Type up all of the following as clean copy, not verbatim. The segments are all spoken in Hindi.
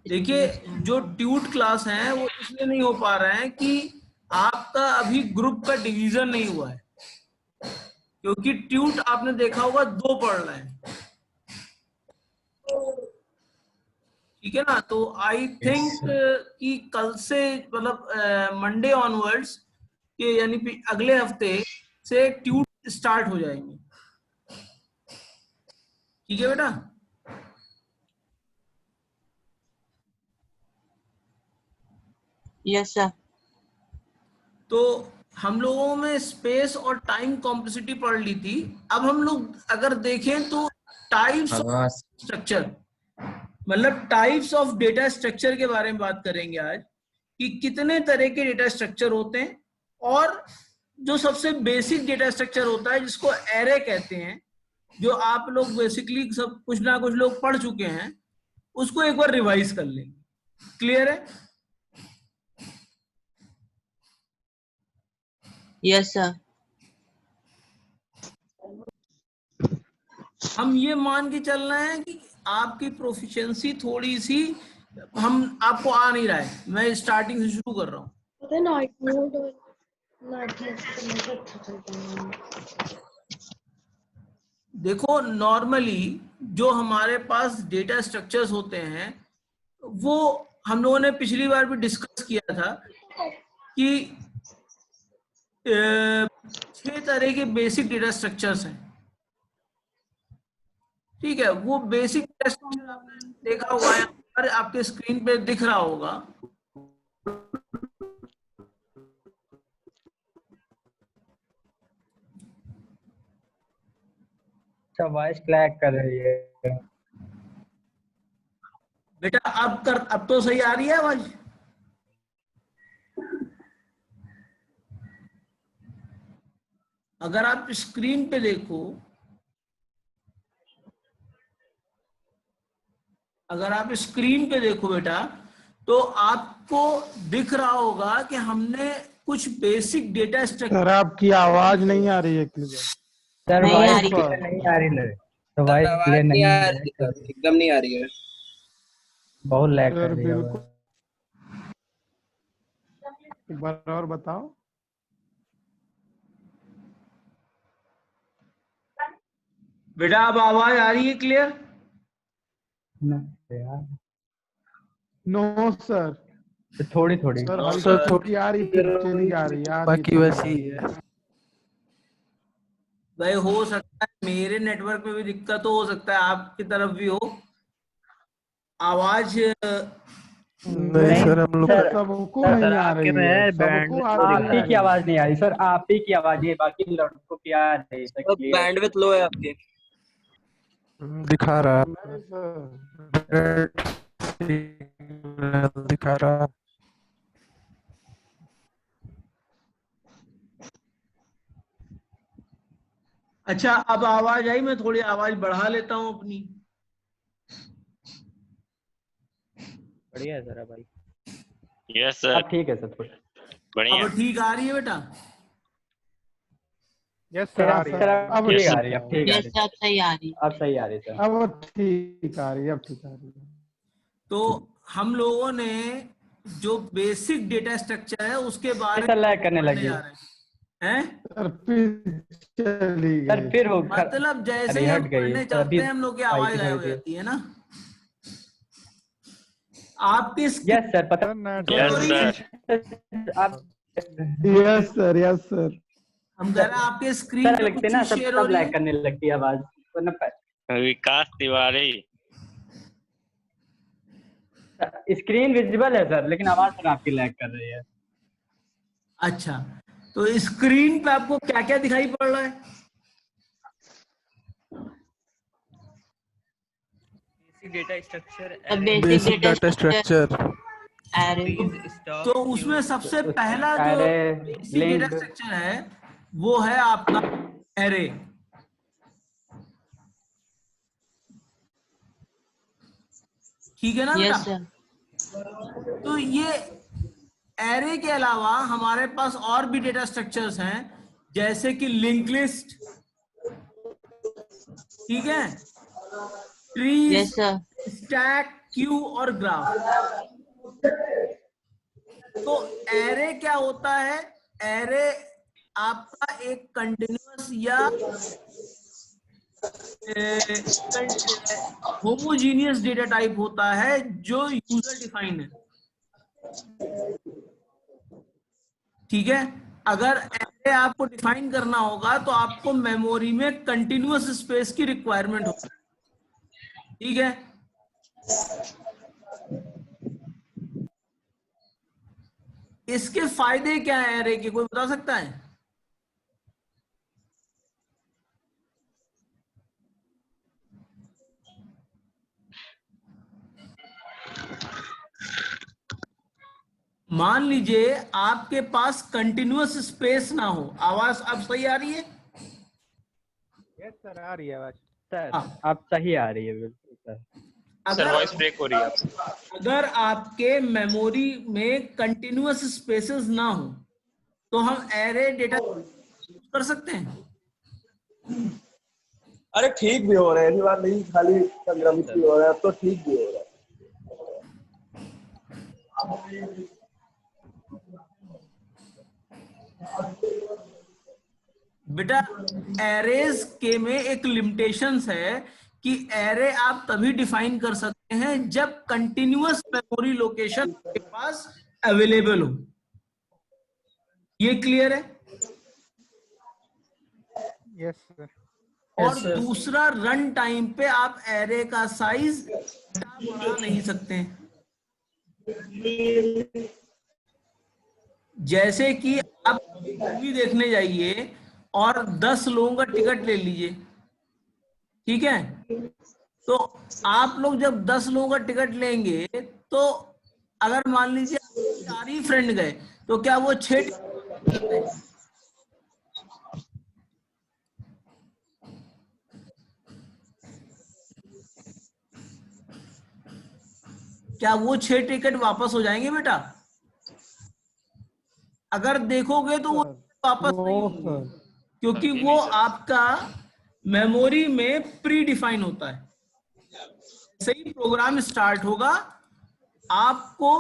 देखिए जो ट्यूट क्लास है वो इसलिए नहीं हो पा रहे हैं कि आपका अभी ग्रुप का डिवीजन नहीं हुआ है, क्योंकि ट्यूट आपने देखा होगा 2 पढ़ रहे हैं, ठीक है ना। तो आई थिंक कि कल से मतलब मंडे ऑनवर्ड्स के यानी अगले हफ्ते से ट्यूट स्टार्ट हो जाएंगे, ठीक है बेटा। Yes sir. तो हम लोगों में स्पेस और टाइम कॉम्प्लेक्सिटी पढ़ ली थी। अब हम लोग अगर देखें तो टाइप्स ऑफ स्ट्रक्चर, मतलब टाइप्स ऑफ डेटा स्ट्रक्चर के बारे में बात करेंगे आज, कि कितने तरह के डेटा स्ट्रक्चर होते हैं, और जो सबसे बेसिक डेटा स्ट्रक्चर होता है जिसको एरे कहते हैं, जो आप लोग बेसिकली सब कुछ ना कुछ लोग पढ़ चुके हैं, उसको एक बार रिवाइज कर लेंगे। क्लियर है? Yes sir. हम ये मान के चल रहे हैं कि आपकी प्रोफिशिएंसी थोड़ी सी, हम आपको आ नहीं रहा है, मैं स्टार्टिंग से शुरू कर रहा हूँ। देखो नॉर्मली जो हमारे पास डेटा स्ट्रक्चर्स होते हैं वो हम लोगों ने पिछली बार भी डिस्कस किया था कि 6 तरह के बेसिक डेटा स्ट्रक्चर्स हैं, ठीक है। वो बेसिक डेटा स्ट्रक्चर आपने देखा होगा, यहाँ पर आपके स्क्रीन पे दिख रहा होगा। वॉइस क्लैक कर रही है बेटा अब तो सही आ रही है आवाज? अगर आप स्क्रीन पे देखो, अगर आप स्क्रीन पे देखो बेटा, तो आपको दिख रहा होगा कि हमने कुछ बेसिक डेटा स्ट्रक्चर। सर आपकी आवाज नहीं आ रही है क्लियर। सर, नहीं आ वॉइस रही। क्लियर नहीं आ रही है, तो वॉइस क्लियर नहीं आ रही है, एकदम नहीं आ रही है, बहुत लैग कर सर रही है। बिल्कुल, एक बार और बताओ। बेटा अब आवाज आ रही है क्लियर? नो सर, थोड़ी थोड़ी सर हाँ, हल्की सर, फुल्की आ रही, फिर चली जा रही है, बाकी वैसे ही है। भाई हो सकता है मेरे नेटवर्क में भी दिक्कत हो सकता है आपकी तरफ भी हो। आवाज नहीं सर, हम लोग सर, सबको नहीं आ रही है, सबको आ आप रही ही की है। आवाज नहीं आ रही सर, आप ही की आवाज है, बाकी लड़कों की आ रही है सर क्लियर। बैंडविड्थ लो है आपके, दिखा रहा नहीं सर, दिखा रहा। अच्छा अब आवाज आई, मैं थोड़ी आवाज बढ़ा लेता हूं अपनी। बढ़िया है सर भाई। यस सर, अब ठीक है सर, थोड़ा बढ़िया। अब ठीक आ रही है बेटा? यस सर आ रही है, अब ठीक ठीक आ रही है, अब ठीक आ यस रही सर, अब सही आ रही। है, अब सही आ रही है सर। अब ठीक आ रही है, अब ठीक आ रही है। तो हम लोगों ने जो बेसिक डेटा स्ट्रक्चर है उसके बारे सर में लैग करने पढ़ने लगी जा रहे हैं। सर फिर चली सर, गई। फिर हो मतलब जैसे अरे ही हम हट गई पढ़ने सर, अभी चलते हैं हम लोग की आई आवाज थी गायब थोड़ी हो देर। जाती है ना। आपकी यस सर, पता यस सर, आप यस सर, यस सर। हम कह रहे हैं आपके स्क्रीन सर पे लगते कुछ ना चीज सब शेयर हो सब रही लैग है? करने लगती है आवाज, वरना विकास तिवारी। स्क्रीन विजिबल है सर, लेकिन आवाज सर आपकी लैग कर रही है। अच्छा, तो स्क्रीन पे आपको क्या क्या दिखाई पड़ रहा है? Data structure, basic data structure, तो उसमें सबसे पहला जो अरे बेसिक डेटा लिंक, स्ट्रक्चर है वो है आपका एरे। ठीक है ना बेटा? Yes sir. तो ये एरे के अलावा हमारे पास और भी डेटा स्ट्रक्चर्स हैं, जैसे कि लिंक लिस्ट, ठीक है, trees, Yes, sir. Stack, Q और ग्राफ। तो एरे क्या होता है? एरे आपका एक कंटिन्यूअस या होमोजीनियस डेटा टाइप होता है जो यूजर डिफाइंड है। ठीक है, अगर एरे आपको डिफाइन करना होगा तो आपको मेमोरी में कंटिन्यूअस स्पेस की रिक्वायरमेंट होगी। ठीक है, इसके फायदे क्या है एरे के, कोई बता सकता है? मान लीजिए आपके पास कंटिन्यूअस स्पेस ना हो। आवाज अब सही आ रही है? यस सर, आ रही है आवाज। सर हाँ। आप सही आ रही है बिल्कुल सर। सर वॉइस ब्रेक हो रही है। अगर आपके मेमोरी में कंटिन्यूअस स्पेसेस ना हो तो हम एरे डेटा कर सकते हैं। अरे ठीक भी हो रहा है, ऐसी बात नहीं, खाली संक्रमित भी हो रहा है, अब तो ठीक भी हो रहा है। बेटा एरेज के में एक लिमिटेशंस है कि एरे आप तभी डिफाइन कर सकते हैं जब कंटिन्यूअस मेमोरी लोकेशन आपके पास अवेलेबल हो। ये क्लियर है? Yes sir. और दूसरा, रन टाइम पे आप एरे का साइज बढ़ा नहीं सकते हैं। जैसे कि आप मूवी देखने जाइए और 10 लोगों का टिकट ले लीजिए, ठीक है? तो आप लोग जब 10 लोगों का टिकट लेंगे तो अगर मान लीजिए 4 ही फ्रेंड गए तो क्या वो 6 क्या वो 6 टिकट वापस हो जाएंगे बेटा? अगर देखोगे तो वो वापस नहीं होंगे, क्योंकि वो आपका मेमोरी में प्री डिफाइन होता है। सही प्रोग्राम स्टार्ट होगा, आपको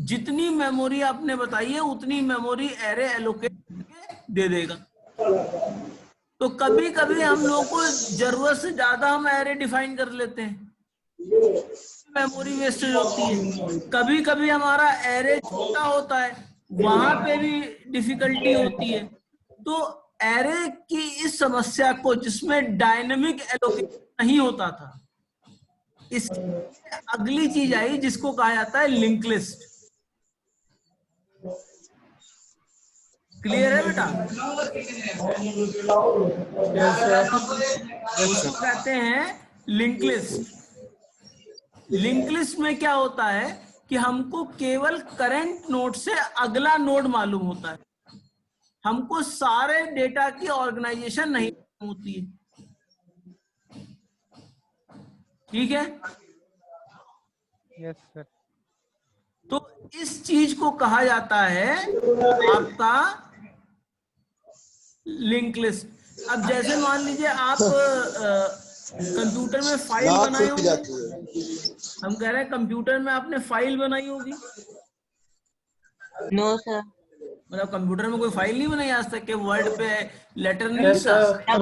जितनी मेमोरी आपने बताई है उतनी मेमोरी एरे एलोकेट करके दे देगा। तो कभी कभी हम लोगों को जरूरत से ज्यादा हम एरे डिफाइन कर लेते हैं, मेमोरी वेस्टेज होती है। कभी कभी हमारा एरे छोटा होता है, वहां पे भी डिफिकल्टी होती है। तो एरे की इस समस्या को, जिसमें डायनेमिक एलोकेशन नहीं होता था, इस अगली चीज आई जिसको कहा जाता है लिंक लिस्ट। क्लियर है बेटा? उसको कहते हैं लिंक लिस्ट। लिंक लिस्ट में क्या होता है कि हमको केवल करंट नोड से अगला नोड मालूम होता है, हमको सारे डेटा की ऑर्गेनाइजेशन नहीं होती है। ठीक है? Yes sir. तो इस चीज को कहा जाता है आपका लिंक लिस्ट। अब जैसे मान लीजिए आप कंप्यूटर में फाइल बनाए होंगे, हम कह रहे हैं कंप्यूटर में आपने फाइल बनाई होगी। No, sir. मतलब कंप्यूटर में कोई फाइल नहीं बनाई आज तक के? वर्ड पे लेटर नहीं लिखा?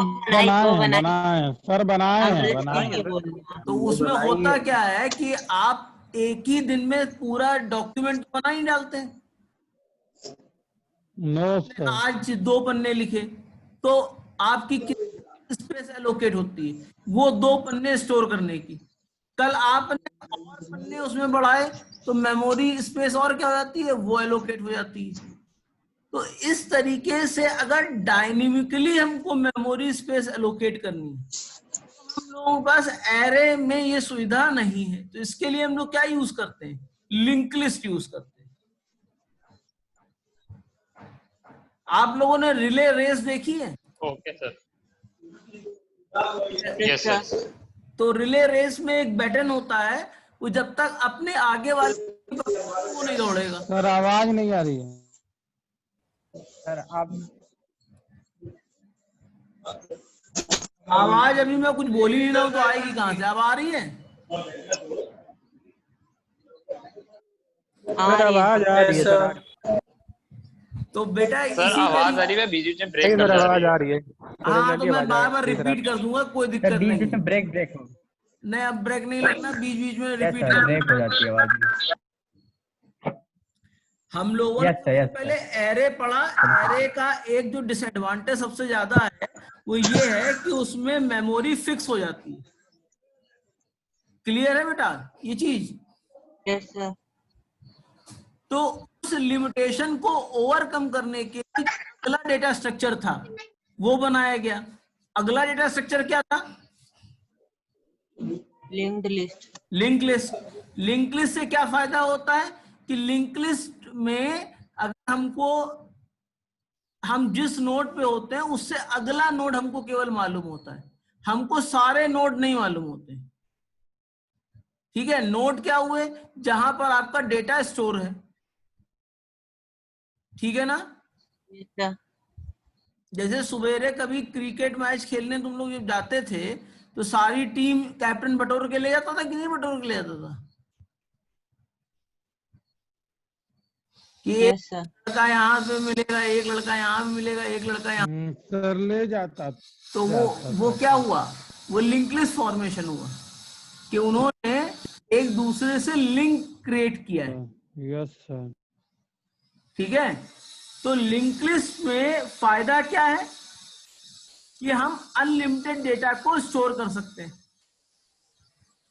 बनाए सर, बनाए अंग्रेजी बोल रहे हैं। तो उसमें होता क्या है कि आप एक ही दिन में पूरा डॉक्यूमेंट बना ही डालते हैं। No sir. आज 2 पन्ने लिखे तो आपकी कितनी स्पेस एलोकेट होती है? वो 2 पन्ने स्टोर करने की। कल आपने और पन्ने उसमें बढ़ाए तो मेमोरी स्पेस और क्या हो जाती है? वो एलोकेट हो जाती है। तो इस तरीके से अगर डायनेमिकली हमको मेमोरी स्पेस एलोकेट करनी है, तो हम लोगों के पास एरे में ये सुविधा नहीं है। तो इसके लिए हम लोग क्या यूज करते हैं? लिंक लिस्ट यूज करते हैं। आप लोगों ने रिले रेस देखी है? Okay sir. Yes sir. तो रिले रेस में एक बैटन होता है, वो जब तक अपने आगे वाले वो नहीं दौड़ेगा। सर आवाज नहीं आ रही है सर आप आवाज अभी मैं कुछ बोल ही नहीं रहा हूँ तो आएगी कहाँ से? अब आ रही है? आ रही है। आवाज आ रही है सर। तो बेटा सर इसी आवाज आ तरीके, रही है, बीच बीच में ब्रेक सर कर जा आवाज रही आ है। रही है। हाँ तो मैं बार बार देख रहा रिपीट कर दूंगा, कोई सर दिक्कत बीच नहीं बीच है। में ब्रेक हो। नहीं अब ब्रेक नहीं लगना, बीच बीच में यस रिपीट सर, कर। ब्रेक हो जाती है आवाज। हम लोगों ने यस सर, यस पहले सर। एरे पढ़ा। एरे का एक जो डिसएडवांटेज सबसे ज्यादा है वो ये है कि उसमें मेमोरी फिक्स हो जाती है। क्लियर है बेटा ये चीज? Yes sir. तो उस लिमिटेशन को ओवरकम करने के लिए अगला डेटा स्ट्रक्चर था वो बनाया गया। अगला डेटा स्ट्रक्चर क्या था? Linked list. Link list. Link list से क्या फायदा होता है कि लिंक लिस्ट में अगर हम जिस नोड पे होते हैं उससे अगला नोड हमको केवल मालूम होता है, हमको सारे नोड नहीं मालूम होते। ठीक है, नोड क्या हुए? जहां पर आपका डेटा स्टोर है। ठीक है ना? Yes sir. जैसे सवेरे कभी क्रिकेट मैच खेलने तुम लोग जब जाते थे तो सारी टीम कैप्टन बटोर के ले जाता था कि नहीं बटोर के ले जाता था? कि एक यस सर। लड़का यहाँ पे मिलेगा, एक लड़का यहाँ पे मिलेगा, एक लड़का यहाँ। सर ले जाता तो वो क्या हुआ? वो लिंक लिस्ट फॉर्मेशन हुआ कि उन्होंने एक दूसरे से लिंक क्रिएट किया है। Yes sir. ठीक है, तो लिंक लिस्ट में फायदा क्या है कि हम अनलिमिटेड डेटा को स्टोर कर सकते हैं,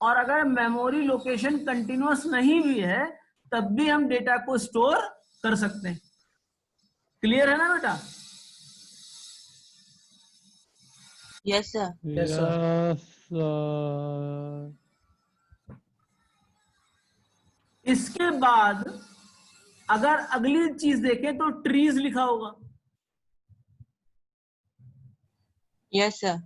और अगर मेमोरी लोकेशन कंटिन्यूअस नहीं भी है तब भी हम डेटा को स्टोर कर सकते हैं। क्लियर है ना बेटा? Yes sir. Yes sir. इसके बाद अगर अगली चीज देखें तो ट्रीज लिखा होगा। Yes sir.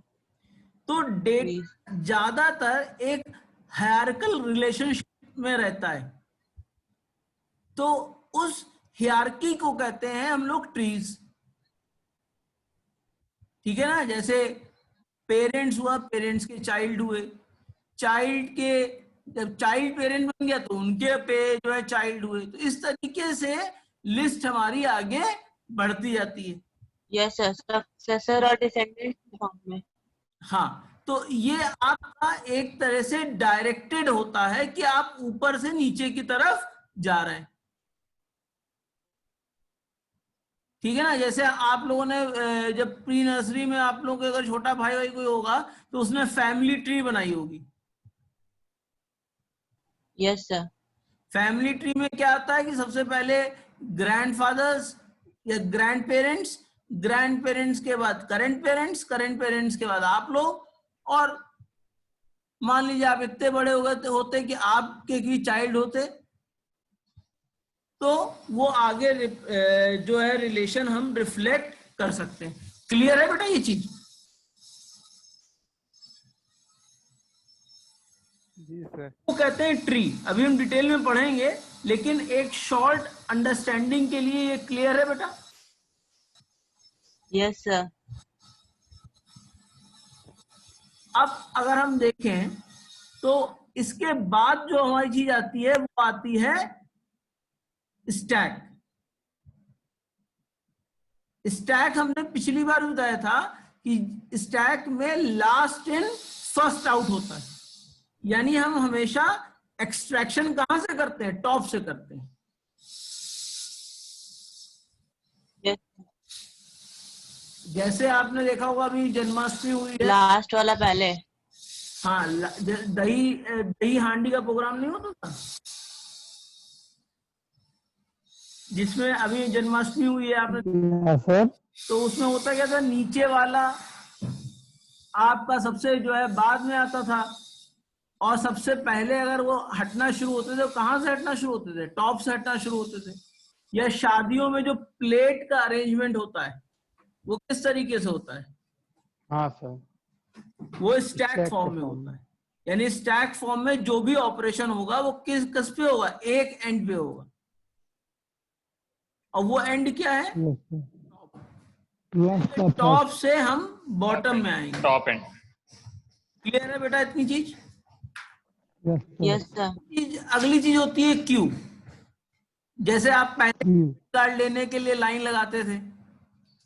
तो डेटा ज्यादातर एक हायरार्किकल रिलेशनशिप में रहता है, तो उस हायरार्की को कहते हैं हम लोग ट्रीज। ठीक है ना? जैसे पेरेंट्स हुआ, पेरेंट्स के चाइल्ड हुए, चाइल्ड के जब चाइल्ड पेरेंट बन गया तो उनके पे जो है चाइल्ड हुए। तो इस तरीके से लिस्ट हमारी आगे बढ़ती जाती है। Yes sir. सक्सेसर और डिसेंडेंट फॉर्म में। हाँ, तो ये आपका एक तरह से डायरेक्टेड होता है कि आप ऊपर से नीचे की तरफ जा रहे हैं। ठीक है ना? जैसे आप लोगों ने जब प्री नर्सरी में आप लोगों के अगर छोटा भाई भाई कोई होगा तो उसने फैमिली ट्री बनाई होगी। Yes sir. फैमिली ट्री में क्या आता है कि सबसे पहले ग्रैंडफादर्स या ग्रैंड पेरेंट्स, ग्रैंड पेरेंट्स के बाद करंट पेरेंट्स, करंट पेरेंट्स के बाद आप लोग, और मान लीजिए आप इतने बड़े हो गए होते कि आपके भी चाइल्ड होते, तो वो आगे जो है रिलेशन हम रिफ्लेक्ट कर सकते हैं। क्लियर है बेटा ये चीज? जी सर। वो कहते हैं ट्री। अभी हम डिटेल में पढ़ेंगे, लेकिन एक शॉर्ट अंडरस्टैंडिंग के लिए ये क्लियर है बेटा? Yes sir. अब अगर हम देखें तो इसके बाद जो हमारी चीज आती है वो आती है स्टैक। स्टैक हमने पिछली बार बताया था कि स्टैक में लास्ट इन फर्स्ट आउट होता है, यानी हम हमेशा एक्सट्रैक्शन कहां से करते हैं? टॉप से करते हैं। यस। जैसे आपने देखा होगा अभी जन्माष्टमी हुई है, लास्ट वाला पहले। हाँ, दही दही हांडी का प्रोग्राम नहीं होता था जिसमें अभी जन्माष्टमी हुई है आपने, सर। तो उसमें होता क्या था? नीचे वाला आपका सबसे जो है बाद में आता था, और सबसे पहले अगर वो हटना शुरू होते थे, कहां से हटना शुरू होते थे? टॉप से हटना शुरू होते थे। या शादियों में जो प्लेट का अरेंजमेंट होता है वो किस तरीके से होता है? हाँ सर। वो स्टैक फॉर्म में होता है, यानी स्टैक फॉर्म में जो भी ऑपरेशन होगा वो किस पे होगा? एक एंड पे होगा, और वो एंड क्या है? टॉप से हम बॉटम में आएंगे। Top and. क्लियर है बेटा इतनी चीज? Yes, sir. अगली चीज होती है क्यू। जैसे आप पहले Q, कार्ड लेने के लिए लाइन लगाते थे,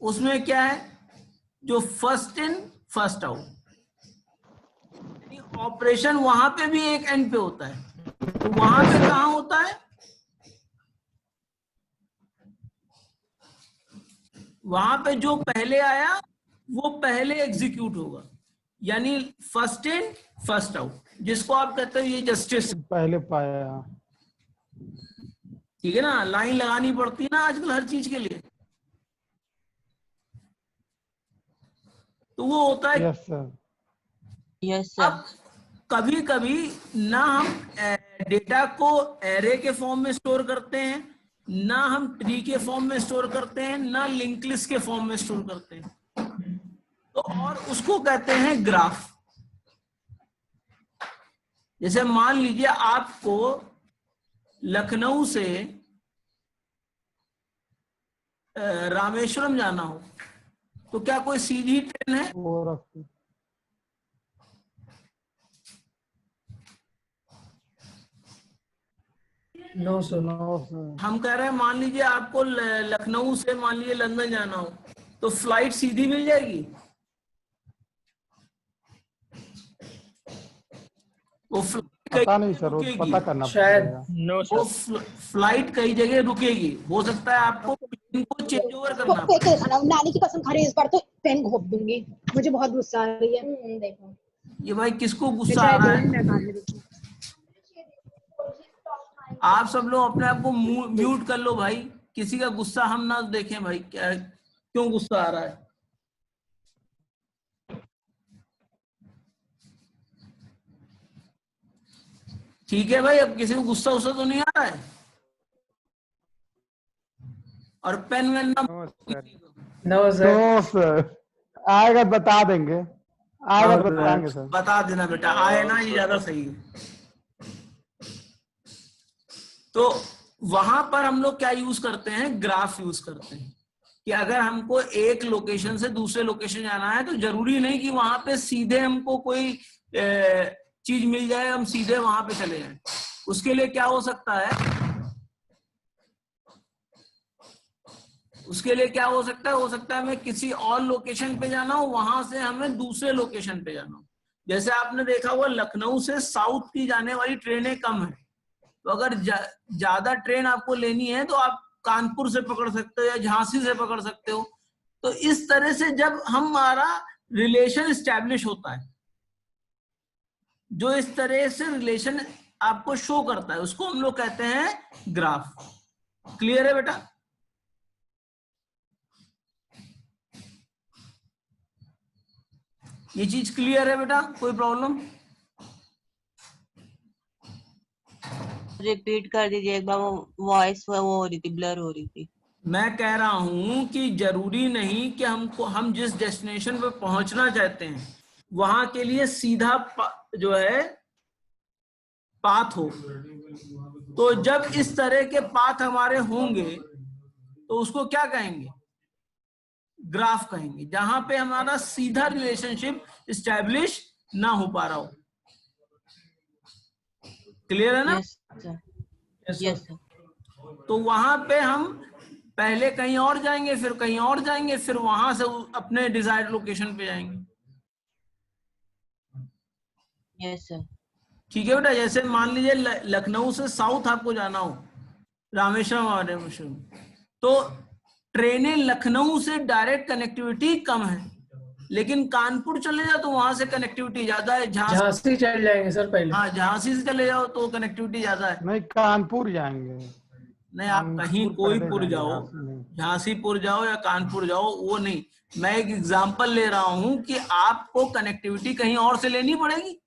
उसमें क्या है, जो first in first out, operation वहां पे भी एक एंड पे होता है। तो वहां पे कहां होता है, वहां पे जो पहले आया वो पहले एग्जीक्यूट होगा, यानी फर्स्ट इन फर्स्ट आउट, जिसको आप कहते हो ये जस्टिस। पहले पाया। ठीक है ना, लाइन लगानी पड़ती है ना आजकल हर चीज के लिए, तो वो होता है। Yes sir. Yes, sir. अब कभी कभी ना हम डेटा को एरे के फॉर्म में स्टोर करते हैं, ना हम ट्री के फॉर्म में स्टोर करते हैं, ना लिंक लिस्ट के फॉर्म में स्टोर करते हैं, तो और उसको कहते हैं ग्राफ। जैसे मान लीजिए आपको लखनऊ से रामेश्वरम जाना हो, तो क्या कोई सीधी ट्रेन है? वो रखते। No sir. No sir. हम कह रहे हैं मान लीजिए आपको लखनऊ से मान लीजिए लंदन जाना हो, तो फ्लाइट सीधी मिल जाएगी? वो पता नहीं सर, वो पता करना शायद। पड़ेगा। नो वो सर। फ्लाइट कई जगह रुकेगी, हो सकता है आपको प्लेन को चेंज ओवर करना पड़े। नानी की कसम खा रही, इस बार तो पेन घोप दूंगी, मुझे बहुत गुस्सा आ रही है। देखो ये भाई किसको गुस्सा आ रहा है? आप सब लोग अपने आप को म्यूट कर लो भाई, किसी का गुस्सा हम ना देखें भाई, क्या क्यों गुस्सा आ रहा है? ठीक है भाई, अब किसी को गुस्सा उस्सा तो नहीं आ रहा है? और पेन वेन ना नो सर। नो सर, आएगा बता देंगे, आएगा तो बताएंगे सर। बता देना बेटा, आए ना, ये ज्यादा सही है। तो वहां पर हम लोग क्या यूज करते हैं, ग्राफ यूज करते हैं, कि अगर हमको एक लोकेशन से दूसरे लोकेशन जाना है, तो जरूरी नहीं कि वहां पे सीधे हमको कोई चीज मिल जाए, हम सीधे वहां पे चले जाएं। उसके लिए क्या हो सकता है, उसके लिए क्या हो सकता है हमें किसी और लोकेशन पे जाना हो, वहां से हमें दूसरे लोकेशन पे जाना हो। जैसे आपने देखा हुआ लखनऊ से साउथ की जाने वाली ट्रेनें कम है, तो अगर ज्यादा ट्रेन आपको लेनी है तो आप कानपुर से पकड़ सकते हो या झांसी से पकड़ सकते हो। तो इस तरह से जब हमारा रिलेशन स्टैब्लिश होता है, जो इस तरह से रिलेशन आपको शो करता है, उसको हम लोग कहते हैं ग्राफ। क्लियर है बेटा? ये चीज क्लियर है बेटा? कोई प्रॉब्लम? रिपीट कर दीजिए एक बार, वो वॉइस वो हो रही थी, ब्लर हो रही थी। मैं कह रहा हूं कि जरूरी नहीं कि हम जिस डेस्टिनेशन पे पहुंचना चाहते हैं वहां के लिए सीधा जो है पाथ हो। तो जब इस तरह के पाथ हमारे होंगे तो उसको क्या कहेंगे, ग्राफ कहेंगे, जहां पे हमारा सीधा रिलेशनशिप स्टैब्लिश ना हो पा रहा हो। क्लियर है ना? Yes sir. तो वहां पे हम पहले कहीं और जाएंगे, फिर कहीं और जाएंगे, फिर वहां से अपने डिजायर्ड लोकेशन पे जाएंगे। Yes sir. ठीक है बेटा? जैसे मान लीजिए लखनऊ से साउथ आपको जाना हो, रामेश्वरम, तो ट्रेनें लखनऊ से डायरेक्ट कनेक्टिविटी कम है, लेकिन कानपुर चले जाओ तो वहां से कनेक्टिविटी ज्यादा है। झांसी चल जाएंगे सर पहले। हाँ, झांसी से चले जाओ तो कनेक्टिविटी ज्यादा है। नहीं, कानपुर जाएंगे। नहीं, आप कहीं कोई पुर जाओ, झांसीपुर जाओ या कानपुर जाओ, वो नहीं। मैं एक एग्जांपल ले रहा हूं कि आपको कनेक्टिविटी कहीं और से लेनी पड़ेगी।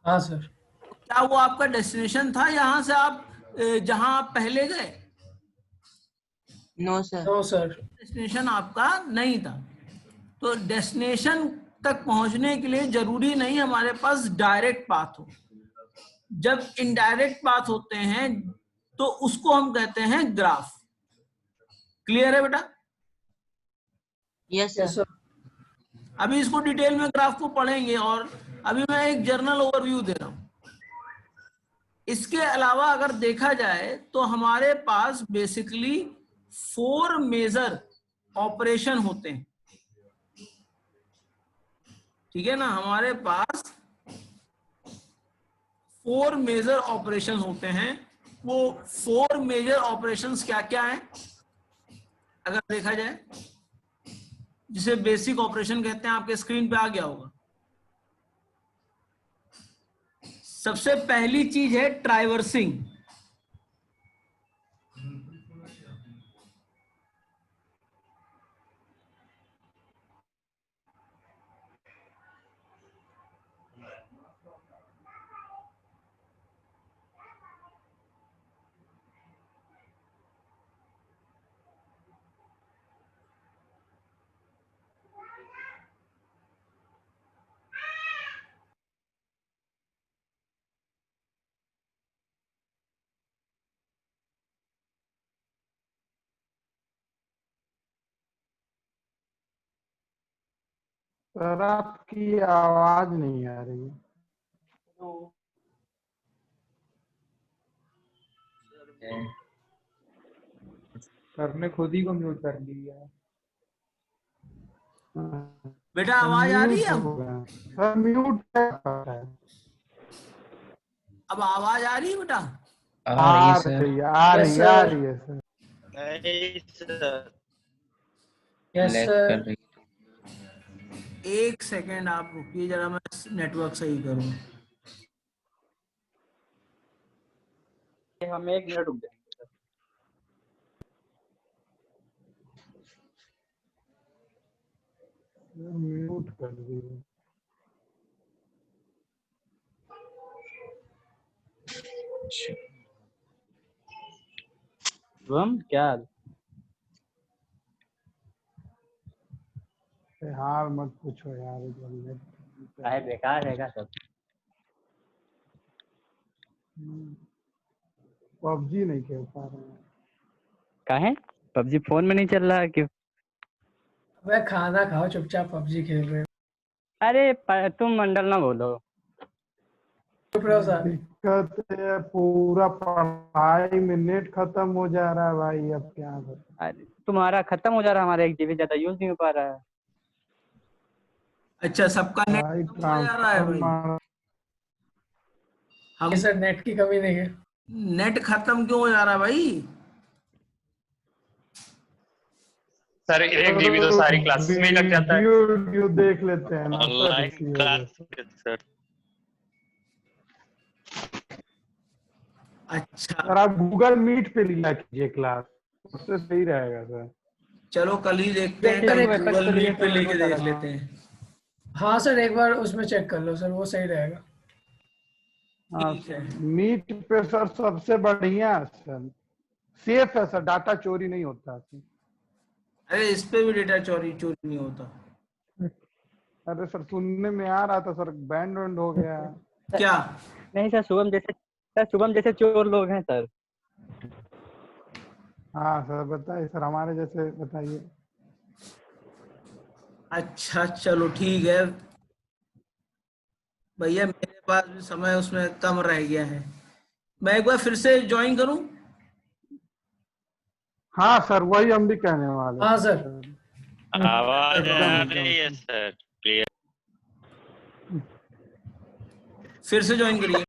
हाँ सर। क्या वो आपका डेस्टिनेशन था यहां से आप जहां आप पहले गए? No sir. No sir. Destination आपका नहीं था। तो डेस्टिनेशन तक पहुंचने के लिए जरूरी नहीं हमारे पास डायरेक्ट पाथ हो। जब इनडायरेक्ट पाथ होते हैं तो उसको हम कहते हैं ग्राफ। क्लियर है बेटा? Yes sir. अभी इसको डिटेल में ग्राफ को पढ़ेंगे और अभी मैं एक जर्नल ओवरव्यू दे रहा हूं। इसके अलावा अगर देखा जाए तो हमारे पास बेसिकली 4 मेजर ऑपरेशन होते हैं, ठीक है ना। हमारे पास 4 मेजर ऑपरेशन होते हैं। वो 4 मेजर ऑपरेशंस क्या क्या हैं अगर देखा जाए, जिसे बेसिक ऑपरेशन कहते हैं, आपके स्क्रीन पे आ गया होगा। सबसे पहली चीज है ट्राइवर्सिंग। सर आपकी आवाज नहीं आ रही है। सर ने खुद ही को म्यूट कर लिया। बेटा आवाज आ रही है अब? सर म्यूट है। अब आवाज आ रही है बेटा? आ रही है, आ रही है, आ रही है सर। Yes sir. एक सेकेंड आप रुकिए जरा, मैं नेटवर्क सही करूं। हम 1 मिनट रुक जाएंगे। म्यूट कर दिए। शुभम क्या यार मत पूछो यार, है? बेकार रहेगा सब। पबजी नहीं खेल पा रहे हैं। काहे? पबजी फोन में नहीं चल रहा है कि? वह खाना खाओ, चुपचाप पबजी खेल रहे हो। अरे तुम मंडल ना बोलो। चुप रहो सर। दिक्कत है, पूरा पढ़ाई में नेट खत्म हो जा रहा है भाई, अब क्या करें। अरे तुम्हारा खत्म हो जा रहा है, हमारा 1 GB ज्यादा यूज नहीं हो पा रहा है। अच्छा, सबका नेट भाई खत्म हो जा रहा है भाई। हम सर नेट की कमी नहीं है। नेट खत्म क्यों हो जा रहा है भाई? सर 1 GB तो सारी क्लासेस में ही लग जाता है। वीडियो देख लेते हैं ना सर, ऑनलाइन इसी वजह क्लास से। सर। अच्छा सर आप गूगल मीट पे लिया कीजिए क्लास, उससे सही रहेगा सर। चलो कल ही देखते हैं, सर, कल एक गूगल मीट पे लेके देख लेते हैं। हाँ सर, एक बार उसमें चेक कर लो सर, वो सही रहेगा। हाँ ठीक है। सर, मीट पे सर सबसे बढ़िया सर, सेफ है सर, डाटा चोरी नहीं होता सर। अरे इस पे भी डेटा चोरी नहीं होता। अरे सर सुनने में आ रहा था सर, बैंड वैंड हो गया। क्या? नहीं सर, शुभम जैसे चोर लोग हैं सर। हाँ सर बताइए सर, हमारे जैसे बताइए। अच्छा चलो ठीक है भैया, मेरे पास भी समय उसमें कम रह गया है। मैं एक बार फिर से ज्वाइन करूं? हाँ सर वही हम भी कहने वाले। हाँ सर। आवाज आ एकदम, रही है सर, क्लियर। फिर से ज्वाइन करिए।